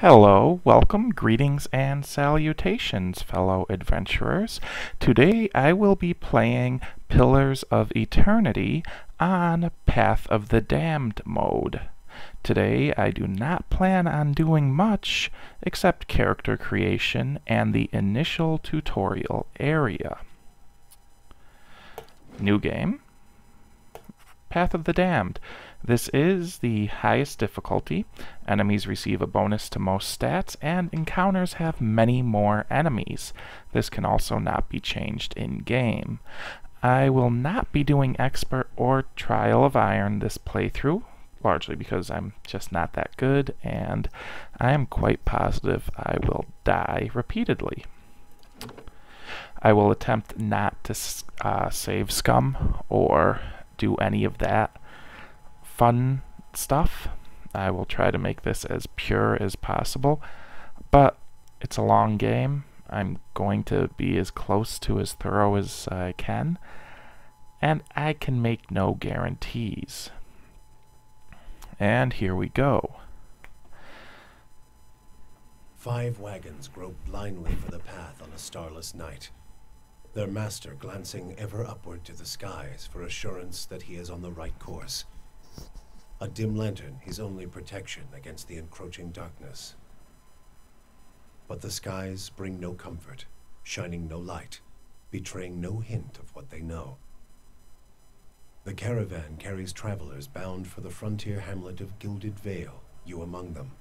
Hello, welcome, greetings, and salutations, fellow adventurers. Today I will be playing Pillars of Eternity on Path of the Damned mode. Today I do not plan on doing much except character creation and the initial tutorial area. New game, Path of the Damned. This is the highest difficulty. Enemies receive a bonus to most stats, and encounters have many more enemies. This can also not be changed in-game. I will not be doing Expert or Trial of Iron this playthrough, largely because I'm just not that good, and I am quite positive I will die repeatedly. I will attempt not to save scum or do any of that fun stuff. I will try to make this as pure as possible, but it's a long game. I'm going to be as close to as thorough as I can, and I can make no guarantees. And here we go. 5 wagons grope blindly for the path on a starless night, their master glancing ever upward to the skies for assurance that he is on the right course. A dim lantern, his only protection against the encroaching darkness. But the skies bring no comfort, shining no light, betraying no hint of what they know. The caravan carries travelers bound for the frontier hamlet of Gilded Vale, you among them,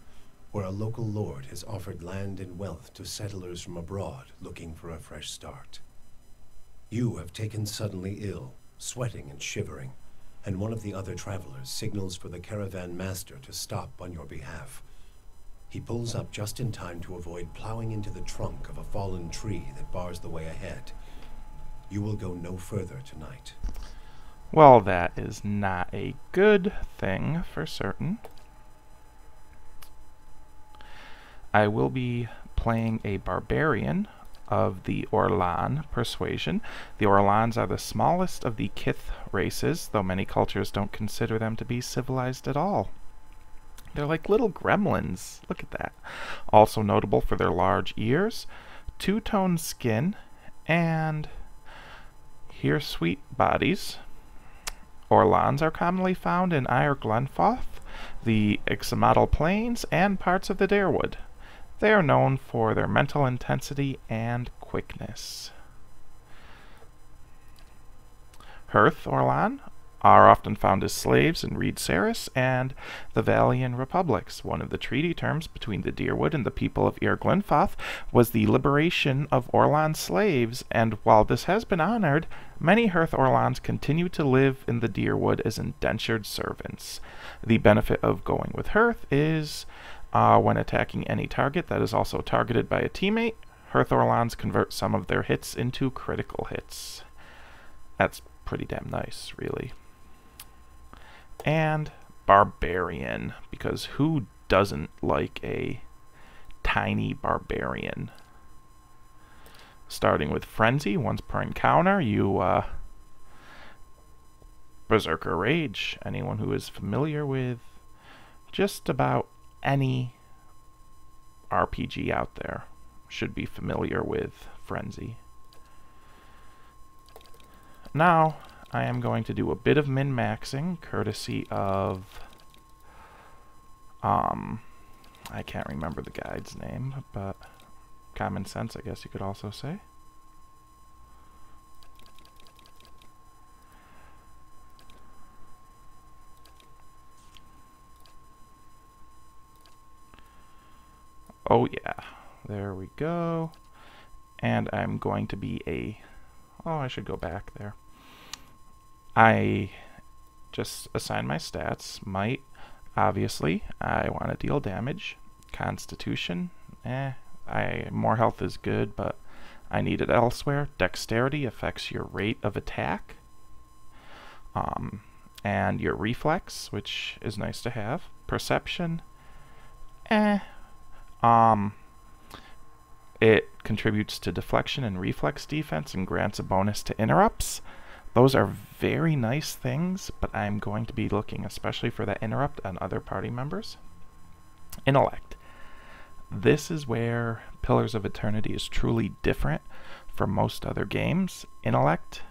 where a local lord has offered land and wealth to settlers from abroad looking for a fresh start. You have taken suddenly ill, sweating and shivering, and one of the other travelers signals for the caravan master to stop on your behalf. He pulls up just in time to avoid plowing into the trunk of a fallen tree that bars the way ahead. You will go no further tonight. Well, that is not a good thing for certain. I will be playing a barbarian of the Orlan persuasion. The Orlans are the smallest of the Kith races, though many cultures don't consider them to be civilized at all. They're like little gremlins. Look at that. Also notable for their large ears, two-tone skin, and hirsute bodies. Orlans are commonly found in Ire Glenfoth, the Ixamadal Plains, and parts of the Darewood. They are known for their mental intensity and quickness. Hearth Orlan are often found as slaves in Reed Saris and the Valian Republics. One of the treaty terms between the Darewood and the people of Ir Glenfoth was the liberation of Orlan slaves, and while this has been honored, many Hearth Orlans continue to live in the Darewood as indentured servants. The benefit of going with Hearth is when attacking any target that is also targeted by a teammate, Hearth Orlans convert some of their hits into critical hits. That's pretty damn nice, really. And barbarian, because who doesn't like a tiny barbarian? Starting with frenzy, once per encounter, you berserker rage. Anyone who is familiar with just about any RPG out there should be familiar with frenzy. Now I am going to do a bit of min-maxing, courtesy of I can't remember the guide's name, but common sense, I guess you could also say. Oh yeah, there we go. And I'm going to be I should go back there. I just assign my stats. Might, obviously, I want to deal damage. Constitution, more health is good, but I need it elsewhere. Dexterity affects your rate of attack. And your reflex, which is nice to have. Perception, it contributes to deflection and reflex defense and grants a bonus to interrupts. Those are very nice things, but I'm going to be looking especially for that interrupt on other party members. Intellect. This is where Pillars of Eternity is truly different from most other games. Intellect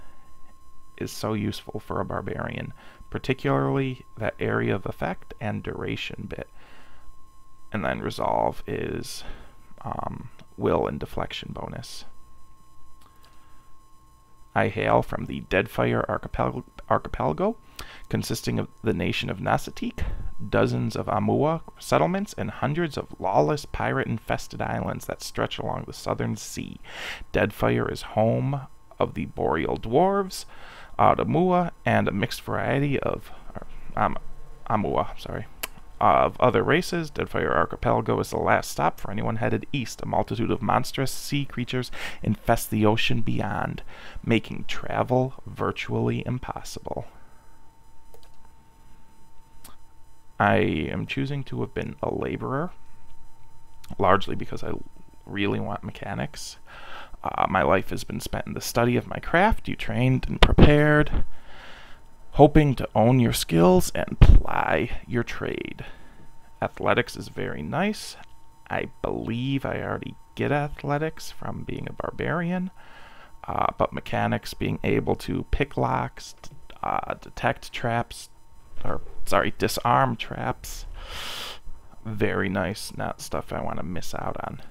is so useful for a barbarian, particularly that area of effect and duration bit. And then resolve is will and deflection bonus. I hail from the Deadfire archipelago, consisting of the nation of Nasatik, dozens of Amua settlements, and hundreds of lawless pirate-infested islands that stretch along the southern sea. Deadfire is home of the boreal dwarves, Amua, and a mixed variety of of other races. Deadfire Archipelago is the last stop for anyone headed east. A multitude of monstrous sea creatures infest the ocean beyond, making travel virtually impossible. I am choosing to have been a laborer, largely because I really want mechanics. My life has been spent in the study of my craft. You trained and prepared, hoping to own your skills and ply your trade. Athletics is very nice. I believe I already get athletics from being a barbarian, but mechanics, being able to pick locks, detect traps, disarm traps, very nice. Not stuff I want to miss out on.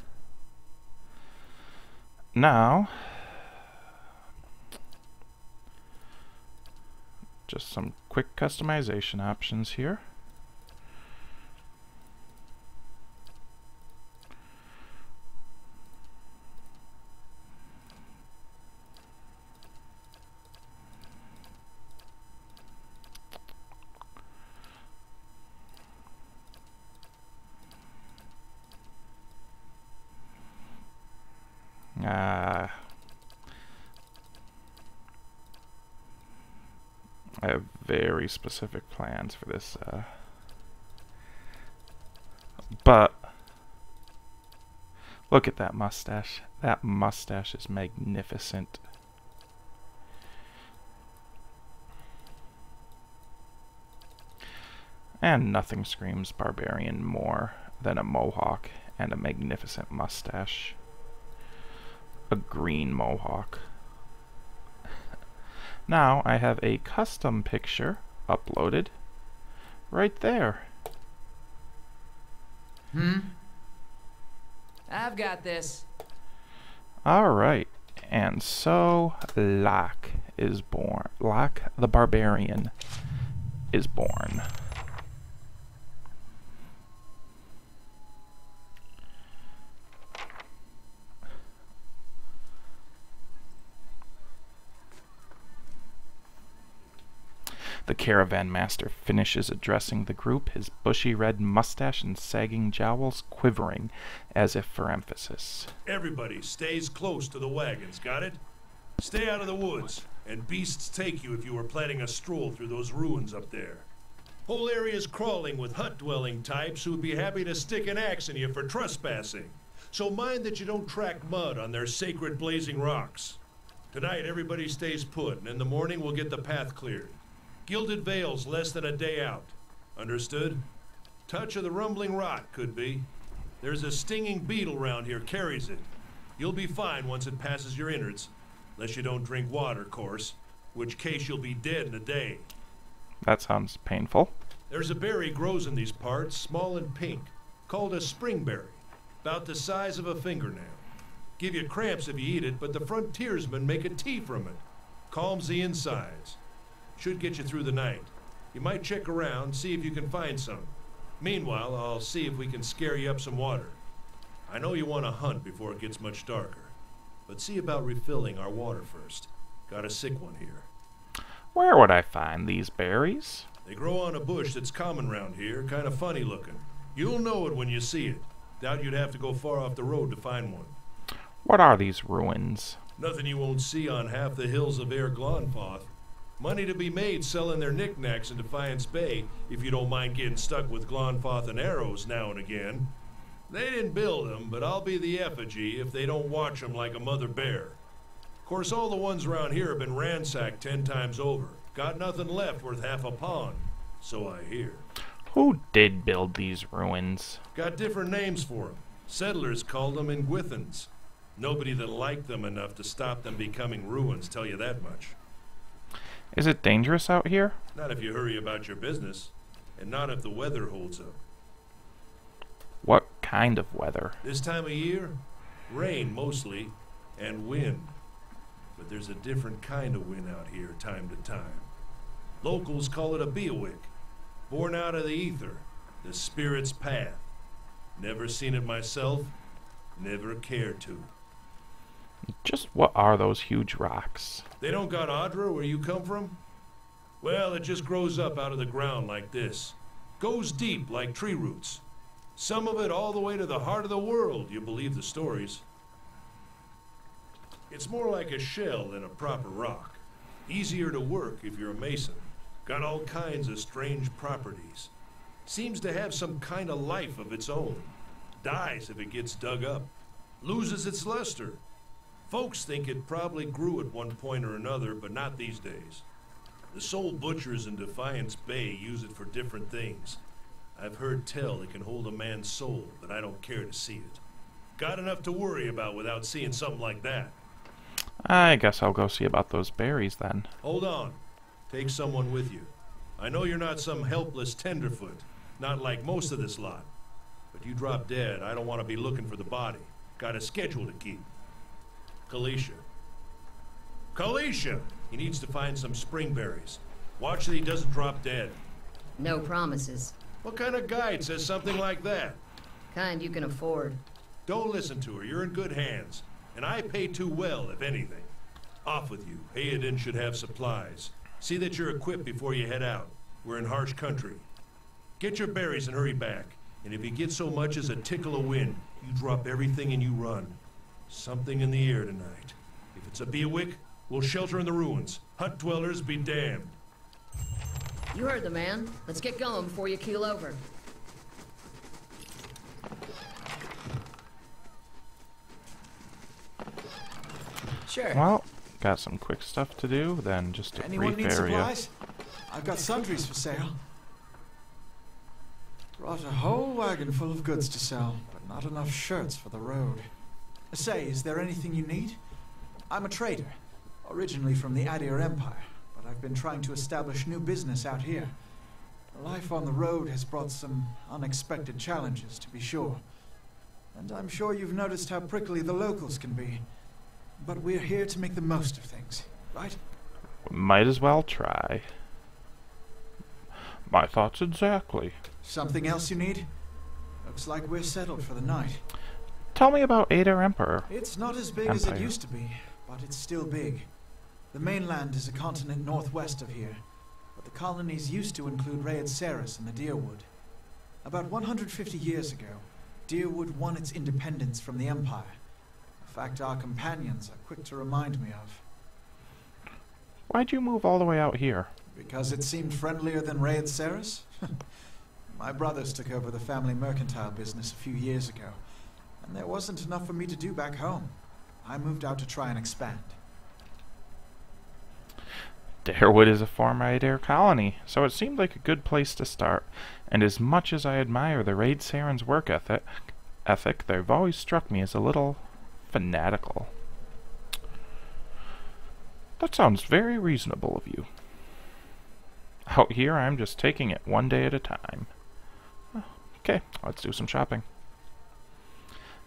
Now, just some quick customization options here. I have very specific plans for this, but look at that mustache. That mustache is magnificent. And nothing screams barbarian more than a mohawk and a magnificent mustache. A green mohawk. Now I have a custom picture uploaded right there. I've got this. Alright, and so Locke is born. Locke the barbarian is born. The caravan master finishes addressing the group, his bushy red mustache and sagging jowls quivering as if for emphasis. Everybody stays close to the wagons, got it? Stay out of the woods, and beasts take you if you were planning a stroll through those ruins up there. Whole area's crawling with hut-dwelling types who'd be happy to stick an axe in you for trespassing. So mind that you don't track mud on their sacred blazing rocks. Tonight everybody stays put, and in the morning we'll get the path cleared. Gilded Vale's less than a day out. Understood? Touch of the rumbling rot, could be. There's a stinging beetle round here, carries it. You'll be fine once it passes your innards. Unless you don't drink water, course. Which case you'll be dead in a day. That sounds painful. There's a berry grows in these parts, small and pink. Called a springberry. About the size of a fingernail. Give you cramps if you eat it, but the frontiersmen make a tea from it. Calms the insides. Should get you through the night. You might check around, see if you can find some. Meanwhile, I'll see if we can scare you up some water. I know you want to hunt before it gets much darker, but see about refilling our water first. Got a sick one here. Where would I find these berries? They grow on a bush that's common round here, kind of funny looking. You'll know it when you see it. Doubt you'd have to go far off the road to find one. What are these ruins? Nothing you won't see on half the hills of Air Glonfoth. Money to be made selling their knickknacks in Defiance Bay, if you don't mind getting stuck with Glonfoth and arrows now and again. They didn't build them, but I'll be the effigy if they don't watch them like a mother bear. Of course, all the ones around here have been ransacked 10 times over. Got nothing left worth half a pond, so I hear. Who did build these ruins? Got different names for them. Settlers called them Ingwithans. Nobody that liked them enough to stop them becoming ruins, tell you that much. Is it dangerous out here? Not if you hurry about your business, and not if the weather holds up. What kind of weather? This time of year, rain mostly, and wind. But there's a different kind of wind out here time to time. Locals call it a beawick, born out of the ether, the spirit's path. Never seen it myself, never cared to. Just what are those huge rocks? They don't got Audra where you come from? Well, it just grows up out of the ground like this. Goes deep like tree roots. Some of it all the way to the heart of the world, you believe the stories. It's more like a shell than a proper rock. Easier to work if you're a mason. Got all kinds of strange properties. Seems to have some kind of life of its own. Dies if it gets dug up. Loses its luster. Folks think it probably grew at one point or another, but not these days. The soul butchers in Defiance Bay use it for different things. I've heard tell it can hold a man's soul, but I don't care to see it. Got enough to worry about without seeing something like that. I guess I'll go see about those berries then. Hold on. Take someone with you. I know you're not some helpless tenderfoot, not like most of this lot. But you drop dead, I don't want to be looking for the body. Got a schedule to keep. Kalisha. Kalisha! He needs to find some spring berries. Watch that he doesn't drop dead. No promises. What kind of guide says something like that? Kind you can afford. Don't listen to her. You're in good hands. And I pay too well, if anything. Off with you. Hayden should have supplies. See that you're equipped before you head out. We're in harsh country. Get your berries and hurry back. And if you get so much as a tickle of wind, you drop everything and you run. Something in the air tonight. If it's a beawick, we'll shelter in the ruins. Hut dwellers be damned. You heard the man. Let's get going before you keel over. Sure. Well, got some quick stuff to do, then just a Anyone brief need area. supplies? I've got sundries for sale. Brought a whole wagon full of goods to sell, but not enough shirts for the road. Say, is there anything you need? I'm a trader, originally from the Adir Empire, but I've been trying to establish new business out here. Life on the road has brought some unexpected challenges, to be sure. And I'm sure you've noticed how prickly the locals can be. But we're here to make the most of things, right? Might as well try. My thoughts exactly. Something else you need? Looks like we're settled for the night. Tell me about Adir Emperor. It's not as big as it Empire. used to be, but it's still big. The mainland is a continent northwest of here, but the colonies used to include Raed Saris and the Deerwood. About 150 years ago, Deerwood won its independence from the Empire. A fact our companions are quick to remind me of. Why'd you move all the way out here? Because it seemed friendlier than Raed Saris? My brothers took over the family mercantile business a few years ago, and there wasn't enough for me to do back home. I moved out to try and expand. Deerwood is a former Adir colony, so it seemed like a good place to start. And as much as I admire the Raid Saren's work ethic, they've always struck me as a little fanatical. That sounds very reasonable of you. Out here, I'm just taking it one day at a time. Okay, let's do some shopping.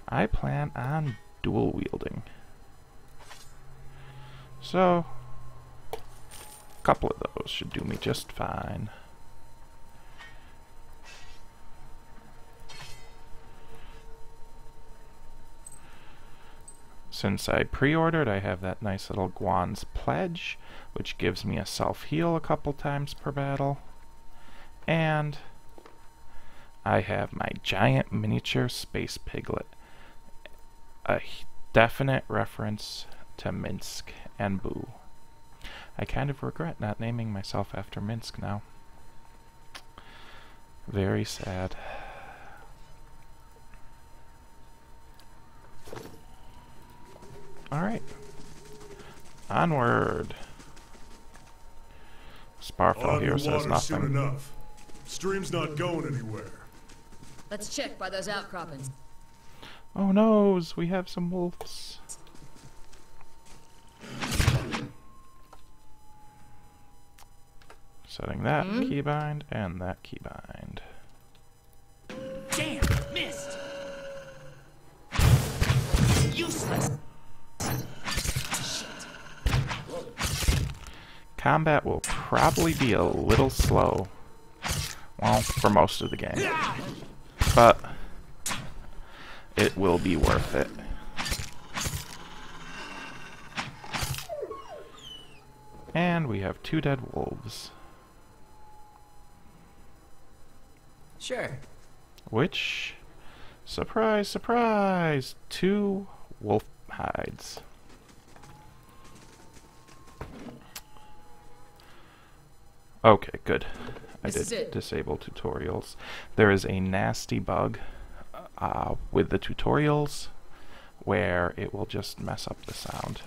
I plan on dual wielding. So, a couple of those should do me just fine. Since I pre-ordered, I have that nice little Guan's Pledge, which gives me a self-heal a couple times per battle. And I have my giant miniature space piglet. A definite reference to Minsk and Boo. I kind of regret not naming myself after Minsk now. Very sad. Alright. Onward. Sparfell here says Underwater soon nothing. enough. Stream's not going anywhere. Let's check by those outcroppings. Oh noes, we have some wolves. Setting that keybind and that keybind. Damn, missed. Useless. Combat will probably be a little slow. Well, for most of the game. But it will be worth it. And we have 2 dead wolves. Sure. Which, surprise, surprise, 2 wolf hides. Okay, good. I did disable tutorials. There is a nasty bug with the tutorials where it will just mess up the sound.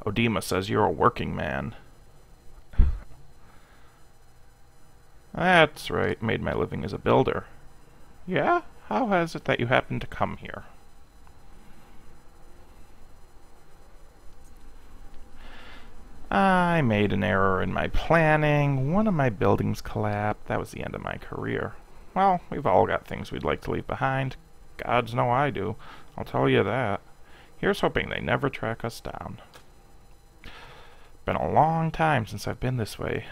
Odima says you're a working man. That's right, made my living as a builder. Yeah? How has it that you happened to come here? I made an error in my planning. One of my buildings collapsed. That was the end of my career. Well, we've all got things we'd like to leave behind. Gods know I do. I'll tell you that. Here's hoping they never track us down. Been a long time since I've been this way,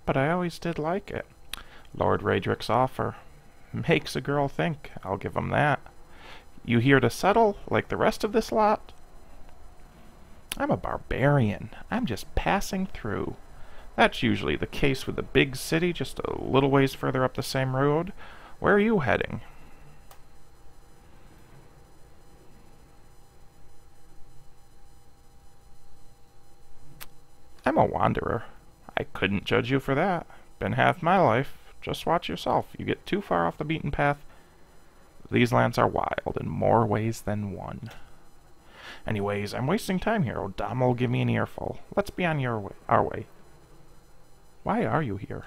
but I always did like it. Lord Raedric's offer makes a girl think, I'll give him that. You here to settle, like the rest of this lot? I'm a barbarian. I'm just passing through. That's usually the case with a big city just a little ways further up the same road. Where are you heading? I'm a wanderer. I couldn't judge you for that. Been half my life. Just watch yourself. You get too far off the beaten path. These lands are wild in more ways than one. Anyways, I'm wasting time here. Odama will give me an earful. Let's be on our way. Why are you here?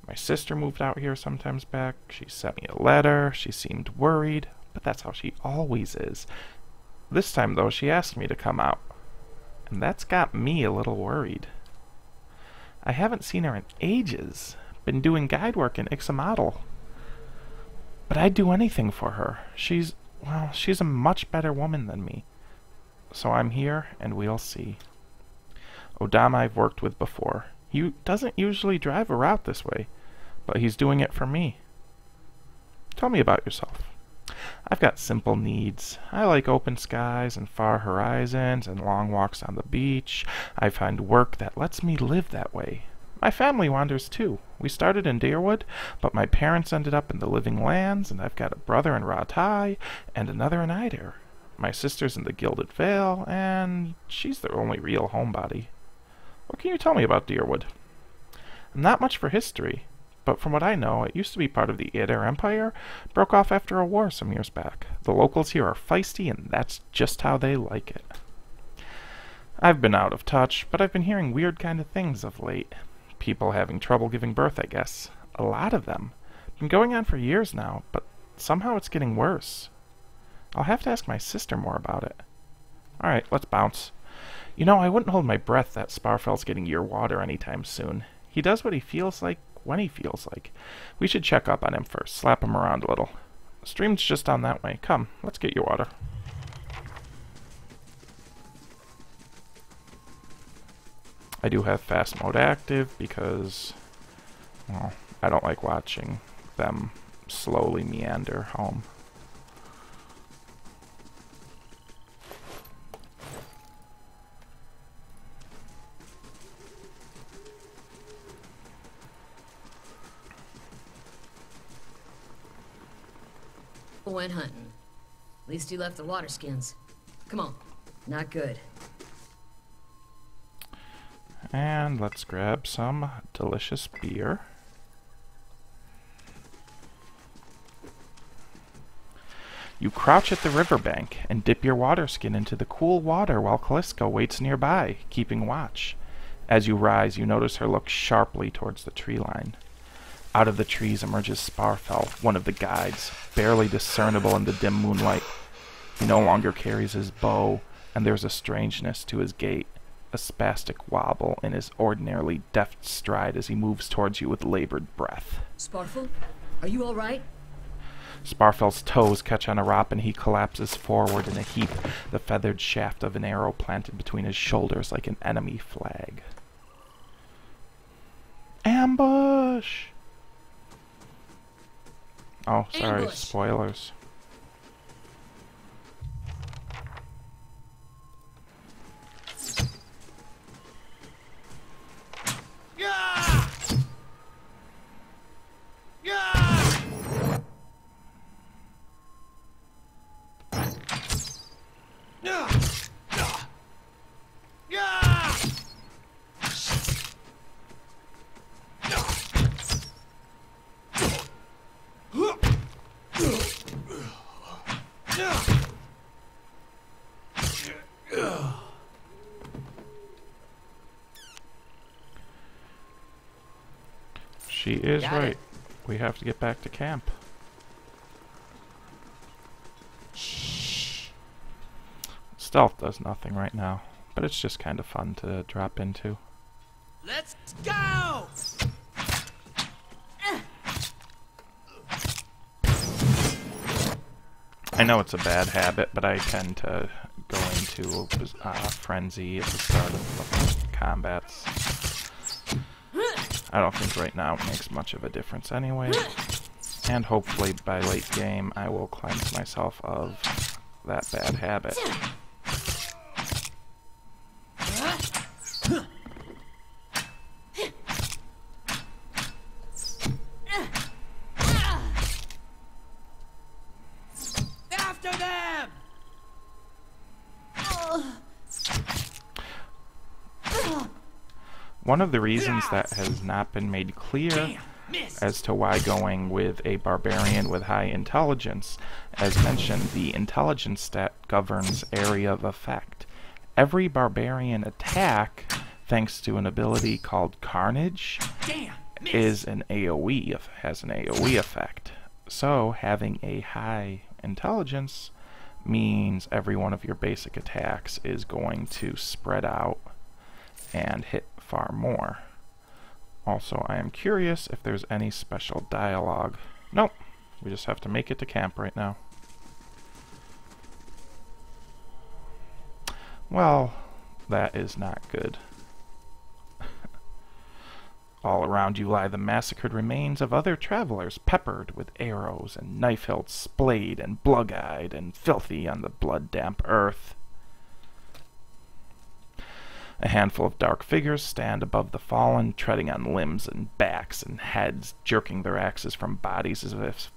My sister moved out here sometimes back. She sent me a letter. She seemed worried, but that's how she always is. This time, though, she asked me to come out. And that's got me a little worried. I haven't seen her in ages. Been doing guide work in Ixamadal. But I'd do anything for her. She's a much better woman than me. So I'm here, and we'll see. Odama I've worked with before. He doesn't usually drive a route this way, but he's doing it for me. Tell me about yourself. I've got simple needs. I like open skies and far horizons and long walks on the beach. I find work that lets me live that way. My family wanders too. We started in Deerwood, but my parents ended up in the Living Lands, and I've got a brother in Ratai and another in Ider. My sister's in the Gilded Vale, and she's the only real homebody. What can you tell me about Deerwood? Not much for history, but from what I know, it used to be part of the Ider Empire, broke off after a war some years back. The locals here are feisty, and that's just how they like it. I've been out of touch, but I've been hearing weird kind of things of late. People having trouble giving birth, I guess. A lot of them. Been going on for years now, but somehow it's getting worse. I'll have to ask my sister more about it. Alright, let's bounce. You know, I wouldn't hold my breath that Sparfell's getting your water anytime soon. He does what he feels like, when he feels like. We should check up on him first, slap him around a little. The stream's just down that way. Come, let's get your water. I do have fast mode active because, well, I don't like watching them slowly meander home. Went hunting. At least he left the water skins. Come on. Not good. And let's grab some delicious beer. You crouch at the riverbank and dip your water skin into the cool water while Callisto waits nearby, keeping watch. As you rise, you notice her look sharply towards the tree line. Out of the trees emerges Sparfell, one of the guides, barely discernible in the dim moonlight. He no longer carries his bow, and there's a strangeness to his gait, a spastic wobble in his ordinarily deft stride as he moves towards you with labored breath. Sparfel, are you all right? Sparfell's toes catch on a rock and he collapses forward in a heap, the feathered shaft of an arrow planted between his shoulders like an enemy flag. Ambush! Oh, sorry, Ambush. spoilers. Yeah! Yeah! Yeah! Yeah! She is Got right. it. We have to get back to camp. Stealth does nothing right now, but it's just kind of fun to drop into. Let's go! I know it's a bad habit, but I tend to go into frenzy at the start of the combats. I don't think right now it makes much of a difference anyway. And hopefully by late game I will cleanse myself of that bad habit. After them! One of the reasons that has not been made clear Damn, missed. as to why going with a barbarian with high intelligence, as mentioned, the intelligence stat governs area of effect. Every barbarian attack, thanks to an ability called Carnage, Damn, missed. is an AoE, has an AoE effect. So having a high intelligence means every one of your basic attacks is going to spread out and hit far more. Also, I am curious if there's any special dialogue. Nope. We just have to make it to camp right now. Well, that is not good. All around you lie the massacred remains of other travelers, peppered with arrows and knife-hilts, splayed and blood-eyed and filthy on the blood-damp earth. A handful of dark figures stand above the fallen, treading on limbs and backs and heads, jerking their axes from bodies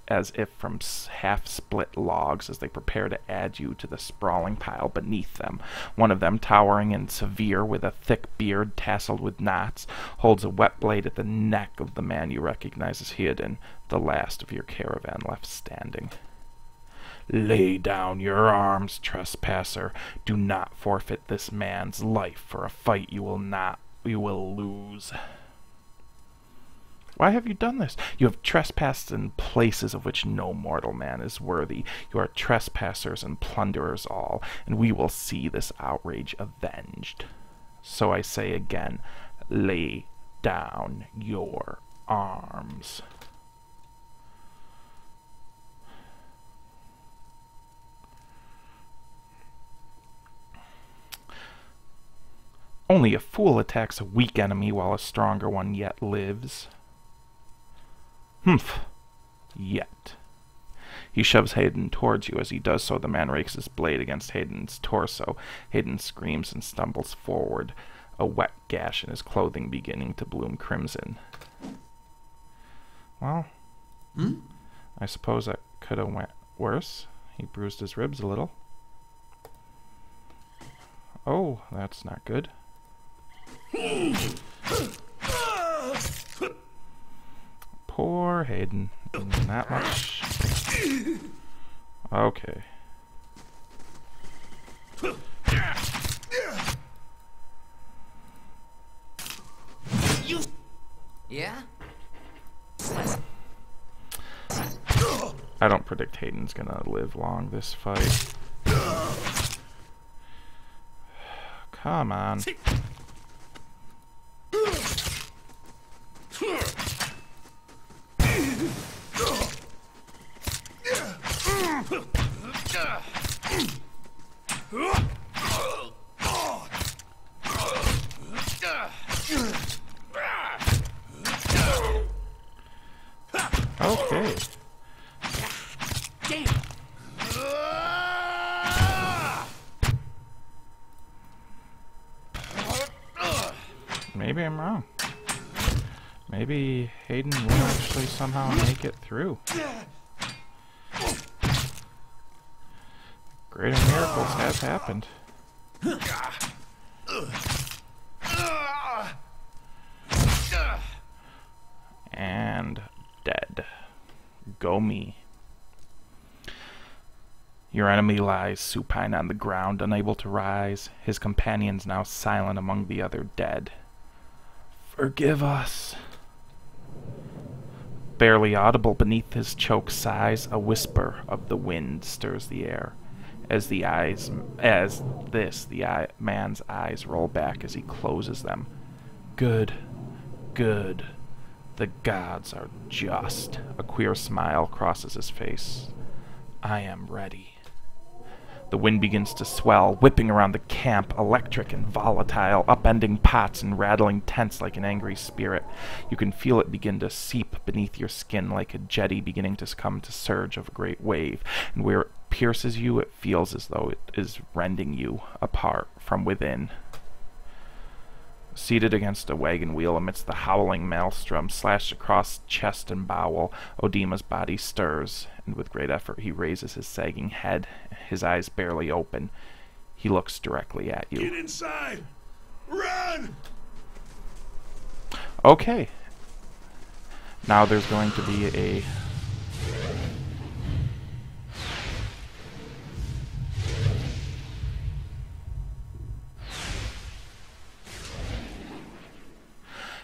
as if from half-split logs as they prepare to add you to the sprawling pile beneath them. One of them, towering and severe, with a thick beard tasseled with knots, holds a wet blade at the neck of the man you recognize as Heodin, the last of your caravan left standing. Lay down your arms, trespasser. Do not forfeit this man's life for a fight you will lose. Why have you done this? You have trespassed in places of which no mortal man is worthy. You are trespassers and plunderers all, and we will see this outrage avenged. So I say again, lay down your arms. Only a fool attacks a weak enemy while a stronger one yet lives. Humph. Yet. He shoves Hayden towards you. As he does so, the man rakes his blade against Hayden's torso. Hayden screams and stumbles forward, a wet gash in his clothing beginning to bloom crimson. Well, I suppose that could have went worse. He bruised his ribs a little. Oh, that's not good. Poor Hayden. Not much. Okay. Yeah? I don't predict Hayden's gonna live long this fight. Come on. Okay. Damn! Maybe I'm wrong. Maybe Hayden will actually somehow make it through. Greater miracles have happened. And dead. Go me. Your enemy lies supine on the ground, unable to rise, his companions now silent among the other dead. Forgive us. Barely audible beneath his choked sighs, a whisper of the wind stirs the air. As the man's eyes roll back as he closes them. Good, good. The gods are just. A queer smile crosses his face. I am ready. The wind begins to swell, whipping around the camp, electric and volatile, upending pots and rattling tents like an angry spirit. You can feel it begin to seep beneath your skin like a jetty beginning to succumb to surge of a great wave, and where it pierces you, it feels as though it is rending you apart from within. Seated against a wagon wheel amidst the howling maelstrom slashed across chest and bowel, Odima's body stirs, and with great effort he raises his sagging head, his eyes barely open. He looks directly at you. Get inside! Run! Okay. Now there's going to be a...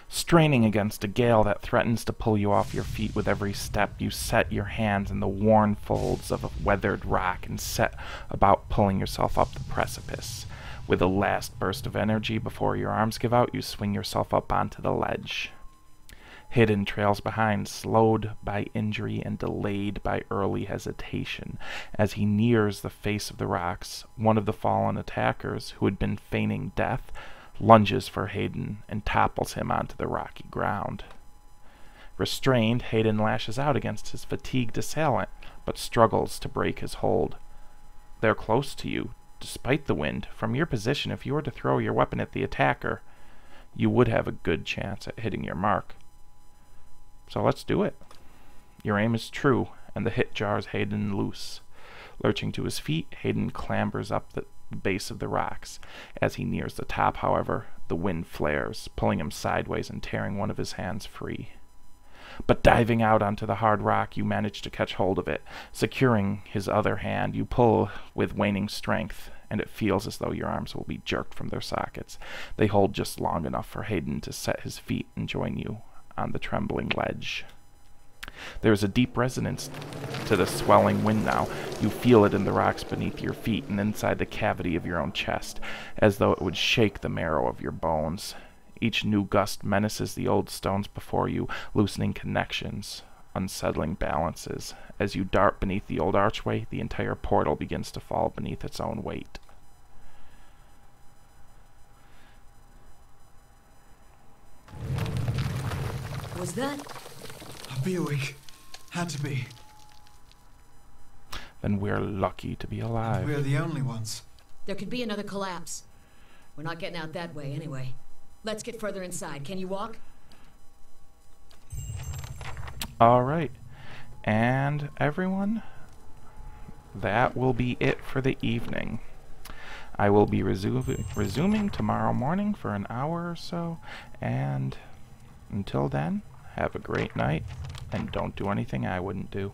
Straining against a gale that threatens to pull you off your feet with every step, you set your hands in the worn folds of a weathered rock and set about pulling yourself up the precipice. With a last burst of energy before your arms give out, you swing yourself up onto the ledge. Hayden trails behind, slowed by injury and delayed by early hesitation. As he nears the face of the rocks, one of the fallen attackers, who had been feigning death, lunges for Hayden and topples him onto the rocky ground. Restrained, Hayden lashes out against his fatigued assailant, but struggles to break his hold. They're close to you, despite the wind. From your position, if you were to throw your weapon at the attacker, you would have a good chance at hitting your mark. So let's do it. Your aim is true, and the hit jars Hayden loose. Lurching to his feet, Hayden clambers up the base of the rocks. As he nears the top, however, the wind flares, pulling him sideways and tearing one of his hands free. But diving out onto the hard rock, you manage to catch hold of it. Securing his other hand, you pull with waning strength, and it feels as though your arms will be jerked from their sockets. They hold just long enough for Hayden to set his feet and join you on the trembling ledge. There is a deep resonance to the swelling wind now. You feel it in the rocks beneath your feet and inside the cavity of your own chest, as though it would shake the marrow of your bones. Each new gust menaces the old stones before you, loosening connections, unsettling balances. As you dart beneath the old archway, the entire portal begins to fall beneath its own weight. Was that? A Bewick. Had to be. Then we're lucky to be alive. We're the only ones. There could be another collapse. We're not getting out that way anyway. Let's get further inside. Can you walk? Alright. And everyone, that will be it for the evening. I will be resuming tomorrow morning for an hour or so, and until then, have a great night, and don't do anything I wouldn't do.